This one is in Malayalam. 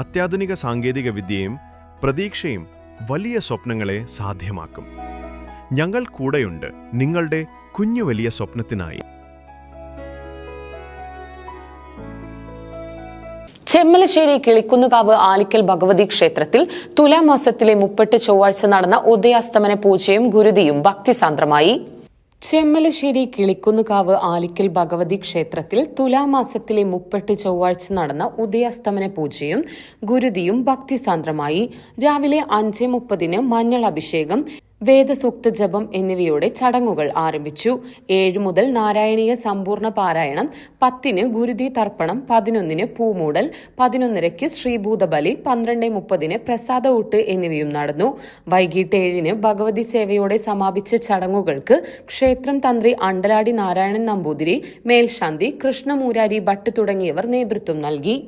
അത്യാധുനിക സാങ്കേതിക വിദ്യയും പ്രതീക്ഷയും വലിയ സ്വപ്നങ്ങളെ സാധ്യമാക്കും. ഞങ്ങൾ കൂടെയുണ്ട് നിങ്ങളുടെ കുഞ്ഞു വലിയ സ്വപ്നത്തിനായി. ചെമ്മലശ്ശേരി കിളിക്കുന്നുകാവ് ആലിക്കൽ ഭഗവതി ക്ഷേത്രത്തിൽ തുലാമാസത്തിലെ 30 ചൊവ്വാഴ്ച നടന്ന ഉദയാസ്തമന പൂജയും ഗുരുതിയും ഭക്തിസാന്ദ്രമായി. ചെമ്മലശ്ശേരി കിളിക്കുന്നുകാവ് ആലിക്കൽ ഭഗവതി ക്ഷേത്രത്തിൽ തുലാമാസത്തിലെ 30 ചൊവ്വാഴ്ച നടന്ന ഉദയാസ്തമന പൂജയും ഗുരുതിയും ഭക്തിസാന്ദ്രമായി. രാവിലെ 5:30 മഞ്ഞൾ അഭിഷേകം, വേദസൂക്ത ജപം എന്നിവയോടെ ചടങ്ങുകൾ ആരംഭിച്ചു. 7 മുതൽ നാരായണീയ സമ്പൂർണ്ണ പാരായണം, 10 ഗുരുതി തർപ്പണം, 11 പൂമൂടൽ, 11:30 ശ്രീഭൂതബലി, 12:30 പ്രസാദ ഊട്ട് എന്നിവയും നടന്നു. വൈകിട്ട് 7 ഭഗവതി സേവയോടെ സമാപിച്ച ചടങ്ങുകൾക്ക് ക്ഷേത്രം തന്ത്രി അണ്ടലാടി നാരായണൻ നമ്പൂതിരി, മേൽശാന്തി കൃഷ്ണമൂരാരി ഭട്ട് തുടങ്ങിയവർ നേതൃത്വം നൽകി.